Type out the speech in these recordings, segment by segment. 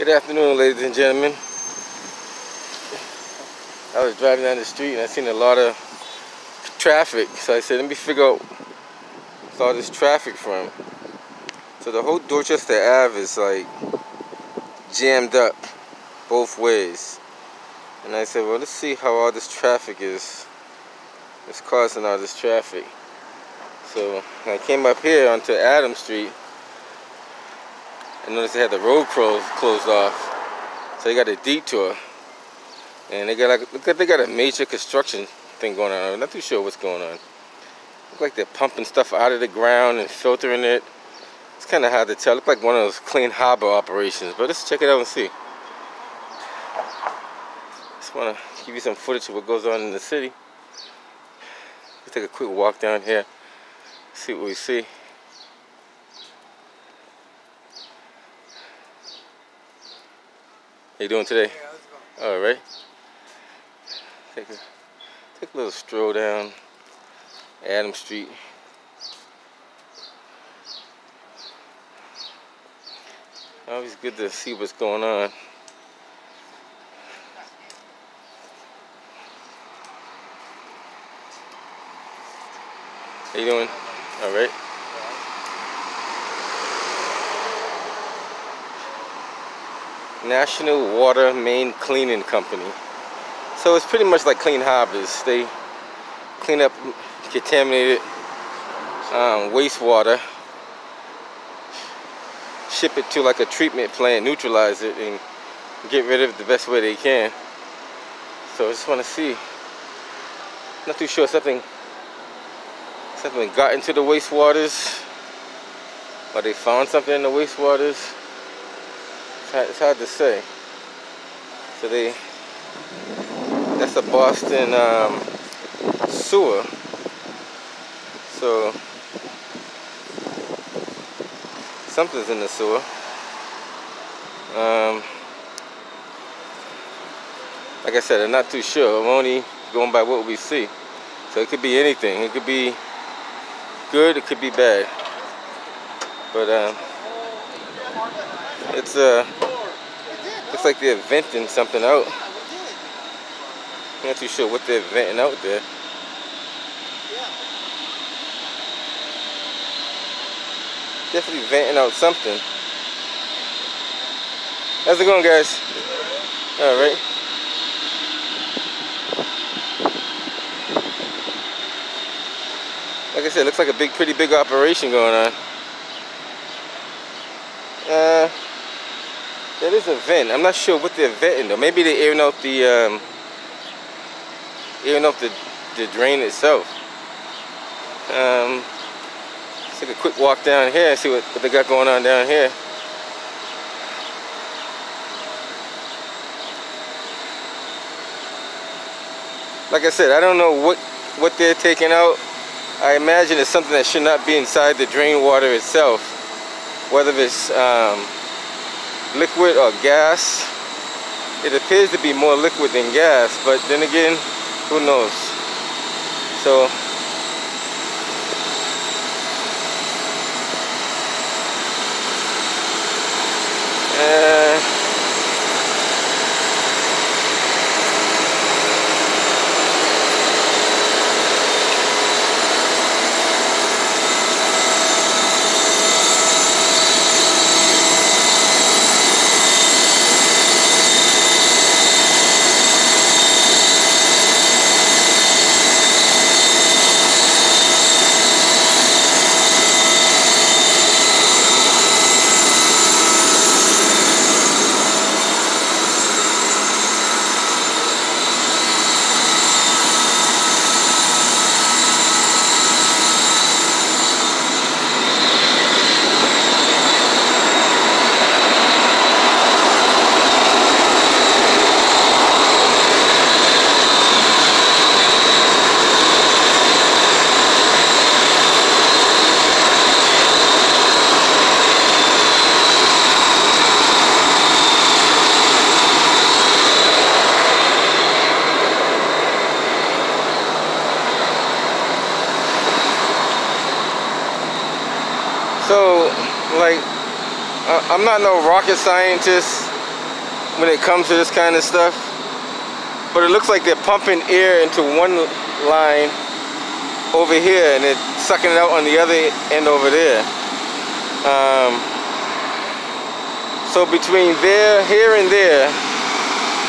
Good afternoon, ladies and gentlemen. I was driving down the street and I seen a lot of traffic, so I said, let me figure out where all this traffic from. So the whole Dorchester Ave is like jammed up both ways. And I said, well, let's see how all this traffic is causing all this traffic. So I came up here onto Adams Street. I noticed they had the road closed off, so they got a detour, and they got look like they got a major construction thing going on. I'm not too sure what's going on. Look like they're pumping stuff out of the ground and filtering it. It's kind of hard to tell. Look like one of those clean harbor operations, but let's check it out and see. Just want to give you some footage of what goes on in the city. Let's take a quick walk down here, see what we see. How you doing today? Yeah, let's go. All right. Take a little stroll down Adams Street. Always good to see what's going on. How you doing? All right. National Water Main Cleaning Company. So it's pretty much like clean harbors. They clean up contaminated wastewater, ship it to like a treatment plant, neutralize it, and get rid of it the best way they can. So I just want to see. Not too sure, something got into the wastewaters, or they found something in the wastewaters. It's hard to say. So that's the Boston sewer. So something's in the sewer. Like I said, I'm not too sure. I'm only going by what we see. So it could be anything. It could be good, it could be bad. But it's looks like they're venting something out. I'm not too sure what they're venting out there. Definitely venting out something. How's it going, guys? All right. Like I said, it looks like a pretty big operation going on. There is a vent. I'm not sure what they're venting though. Maybe they're airing out the drain itself. Let's take a quick walk down here and see what they got going on down here. Like I said, I don't know what they're taking out. I imagine it's something that should not be inside the drain water itself, whether it's liquid or gas. It appears to be more liquid than gas, but then again, who knows? So So, like, I'm not no rocket scientist. when it comes to this kind of stuff. But it looks like they're pumping air into one line over here and it's sucking it out on the other end over there. So between here and there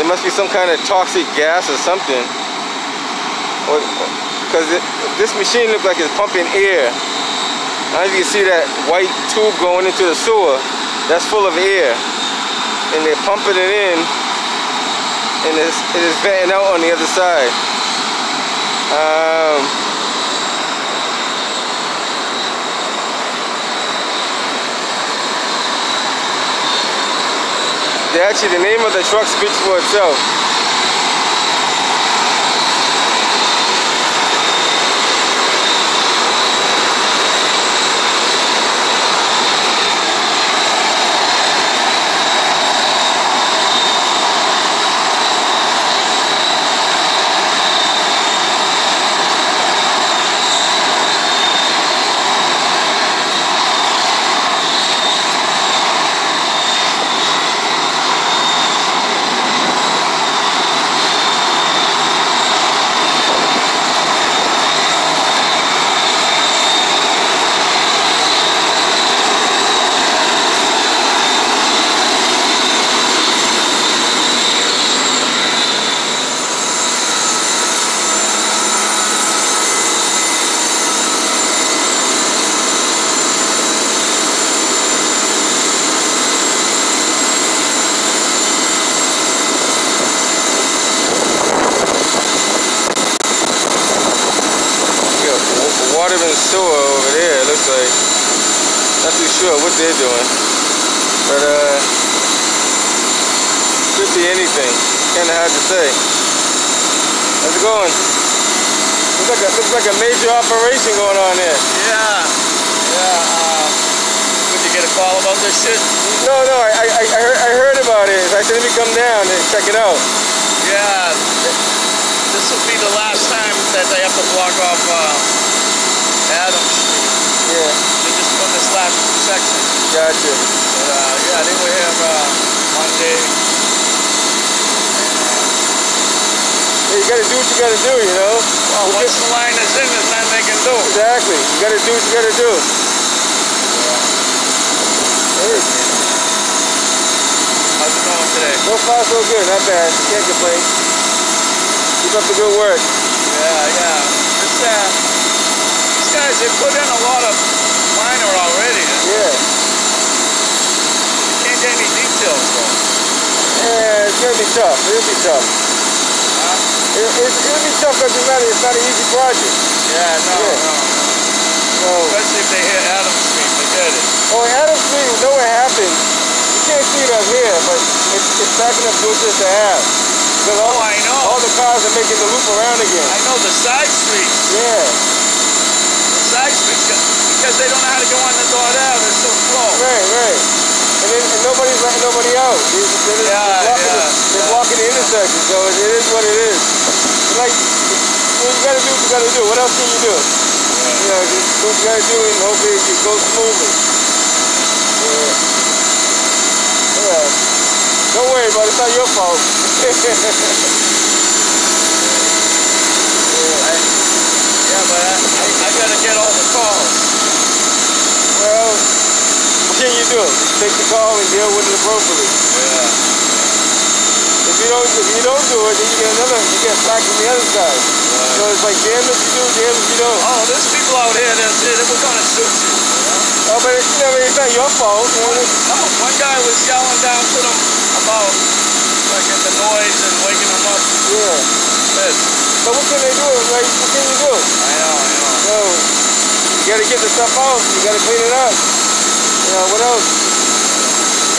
must be some kind of toxic gas or something. Because this machine looks like it's pumping air. Now you can see that white tube going into the sewer. That's full of air. And they're pumping it in. And it is venting out on the other side. Actually, the name of the truck speaks for itself. Water and sewer over there, it looks like. Not too sure what they're doing. But could be anything. Kinda hard to say. How's it going? Looks like a major operation going on there. Yeah. Did you get a call about this shit? No, I heard about it. I said let me come down and check it out. Yeah. This will be the last time that they have to block off Adams Street. Yeah. They just put this last section. Gotcha. But yeah, they were here Monday. Yeah, you gotta do what you gotta do, you know? Well, once the line is in, there's nothing they can do. Exactly. You gotta do what you gotta do. Hey. How's it going today? So far so good, not bad. Can't complain. Keep up the good work. Yeah. These guys, they put in a lot of liner already. Yeah. You can't get any details though. Yeah, it's gonna be tough. It'll be tough. Huh? It'll be tough because it's not an easy project. Yeah, no. So, especially if they hit Adams Street, forget it. Oh, Adams Street, we know what happened. You can't see it up here, but it's backing up Dorchester to have. Because I know. All the cars are making the loop around again. I know, the side streets. Yeah. The side streets, because they don't know how to go on the Dort Ave, they're so slow. Right. And nobody's letting nobody out. They're blocking the intersection, so it is what it is. But like, you gotta do what you gotta do. What else can you do? Yeah. You know, just do what you gotta do and hopefully it goes smoothly. Yeah. Don't worry about it, it's not your fault. But I gotta get all the calls. Well, what can you do? Just take the call and deal with it appropriately. Yeah. If you don't do it, then you get slack from the other side. Right. So it's like damn if you do, damn if you don't. Oh, there's people out here that say they were gonna shoot you. Oh, but it's not your fault. No, one guy was yelling down to them about like the noise and waking them up. Yeah. Yes. So what can they do? Like, what can you do? I know. So you gotta get the stuff out. You gotta clean it up. You know what else?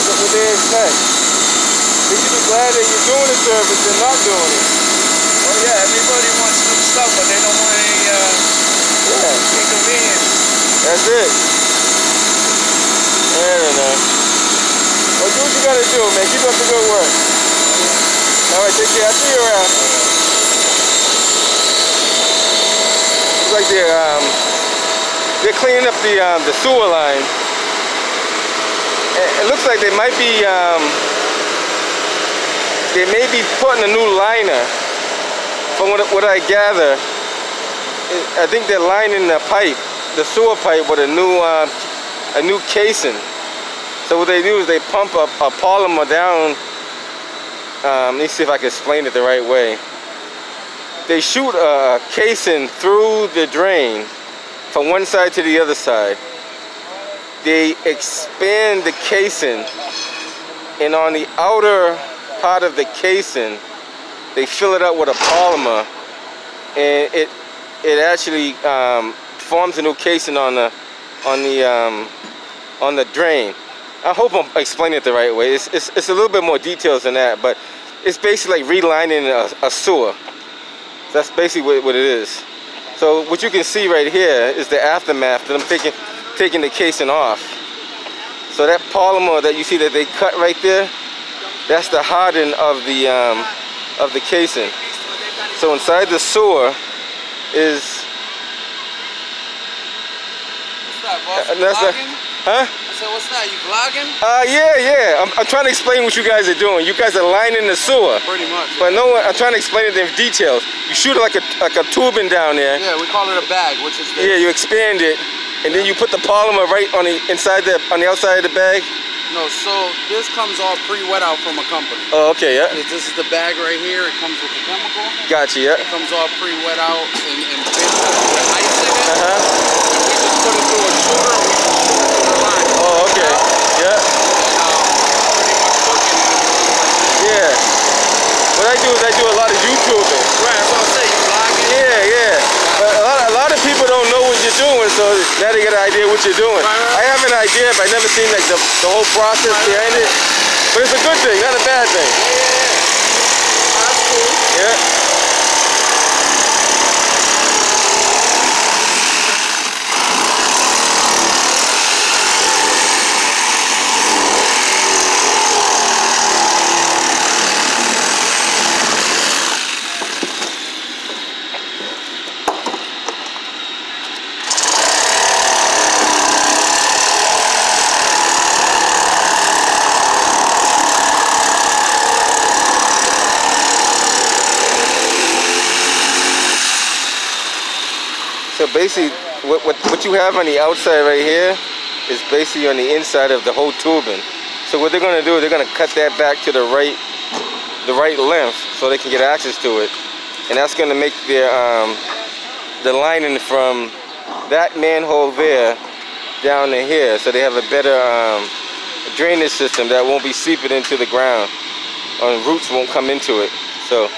What they expect? They should be glad that you're doing the service and not doing it. Oh yeah, everybody wants new stuff, but they don't want any inconvenience. That's it. I don't know. Well, do what you gotta do, man. Keep up the good work. Alright, take care. I'll see you around. Looks like they're cleaning up the sewer line. It looks like they might be they may be putting a new liner. From what I gather, I think they're lining the pipe, the sewer pipe, with a new casing. So what they do is they pump a polymer down. Let me see if I can explain it the right way. They shoot a casing through the drain from one side to the other side. They expand the casing, and on the outer part of the casing, they fill it up with a polymer, and it actually forms a new casing on the drain. I hope I'm explaining it the right way. It's a little bit more details than that, but it's basically like relining a sewer. That's basically what it is. So what you can see right here is the aftermath that I'm taking the casing off. So that polymer that you see that they cut right there, that's the hardening of the casing. So inside the sewer is. What's that, boss? Huh? So what's that? You vlogging? Yeah. I'm trying to explain what you guys are doing. You guys are lining the sewer. Pretty much. Yeah. But no, I'm trying to explain it in details. You shoot like a tubing down there. Yeah, we call it a bag, which is. Yeah, you expand it, and then you put the polymer right on the outside of the bag. No, so this comes all pre-wet out from a company. Oh, okay, yeah. This is the bag right here. It comes with the chemical. Gotcha, yeah. It comes all pre-wet out and bins with ice in it. Uh-huh. And we just put it through a shooter and we just shoot it through the line. Oh, okay. Yeah. And pretty much cooking like Yeah. What I do is I do a lot of YouTubing. right, that's what I'm saying. You vlogging? Yeah. But a lot of people don't know what you're doing, so now they get an idea what you're doing. Right. I have an idea, but I've never seen like the whole process behind it. But it's a good thing, not a bad thing. Yeah. That's cool. Yeah. So basically, what you have on the outside right here is basically on the inside of the whole tubing. So what they're going to do is they're going to cut that back to the right length so they can get access to it, and that's going to make the lining from that manhole there down to here, so they have a better drainage system that won't be seeping into the ground, or roots won't come into it. So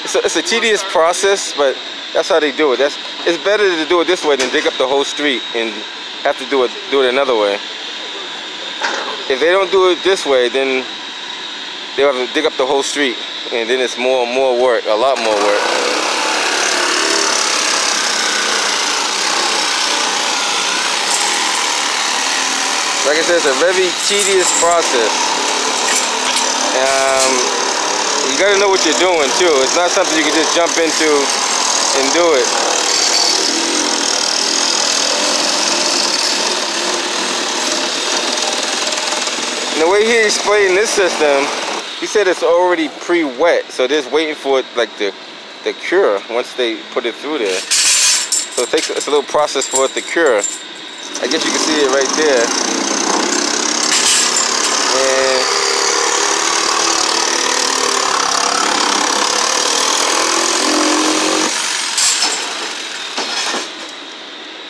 it's a tedious process, but that's how they do it. It's better to do it this way than dig up the whole street and have to do it another way. If they don't do it this way, then they'll have to dig up the whole street, and then it's more work, a lot more work. Like I said, it's a very tedious process. You gotta know what you're doing too. It's not something you can just jump into and do it. And the way he explained this system, he said it's already pre-wet, so they're just waiting for it like the cure once they put it through there. So it's a little process for it to cure. I guess you can see it right there. And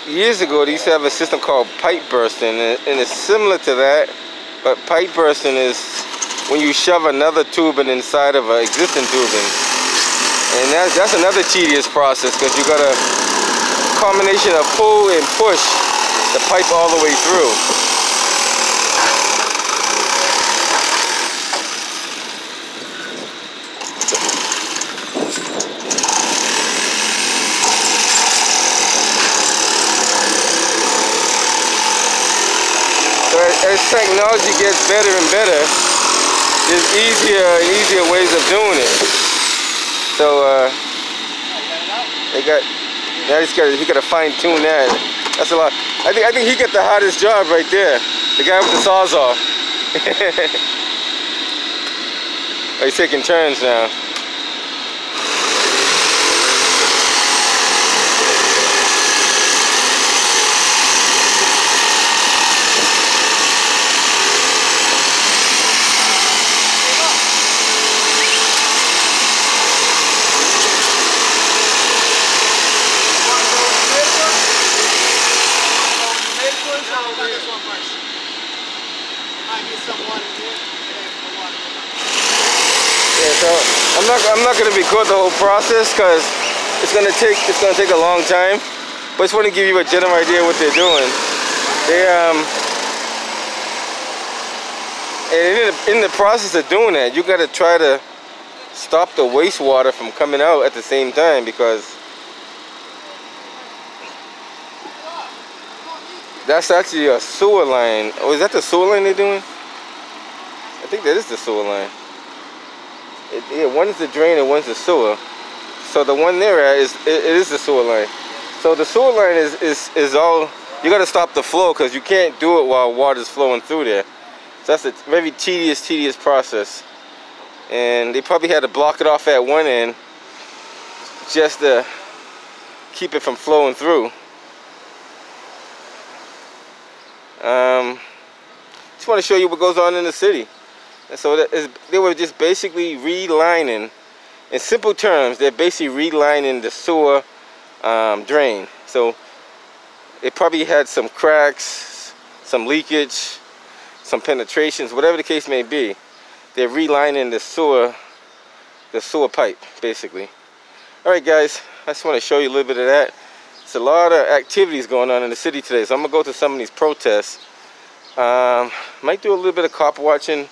years ago, they used to have a system called pipe bursting, and it's similar to that, but pipe bursting is when you shove another tubing inside of an existing tubing. And that's another tedious process, because you got a combination of pull and push the pipe all the way through. So as technology gets better and better, there's easier and easier ways of doing it. So he got to fine tune that. That's a lot. I think he got the hardest job right there. The guy with the sawzall. Oh, he's taking turns now. Yeah, so I'm not gonna record the whole process because it's gonna take a long time. But I just want to give you a general idea of what they're doing. And in the process of doing that, you gotta try to stop the wastewater from coming out at the same time, because that's actually a sewer line. Oh, is that the sewer line they're doing? I think that is the sewer line. Yeah, one's the drain and one's the sewer. So the one there at it is the sewer line. So the sewer line is all, you got to stop the flow because you can't do it while water's flowing through there. So that's a very tedious process. And they probably had to block it off at one end just to keep it from flowing through. Just want to show you what goes on in the city. And so they were just basically relining. In simple terms, they're basically relining the sewer drain. So it probably had some cracks, some leakage, some penetrations, whatever the case may be. They're relining the sewer pipe, basically. All right, guys, I just want to show you a little bit of that. There's a lot of activities going on in the city today, so I'm gonna go to some of these protests. Might do a little bit of cop watching.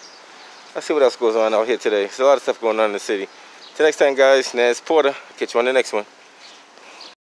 Let's see what else goes on out here today. There's a lot of stuff going on in the city. Till next time, guys, Naz Porter. Catch you on the next one.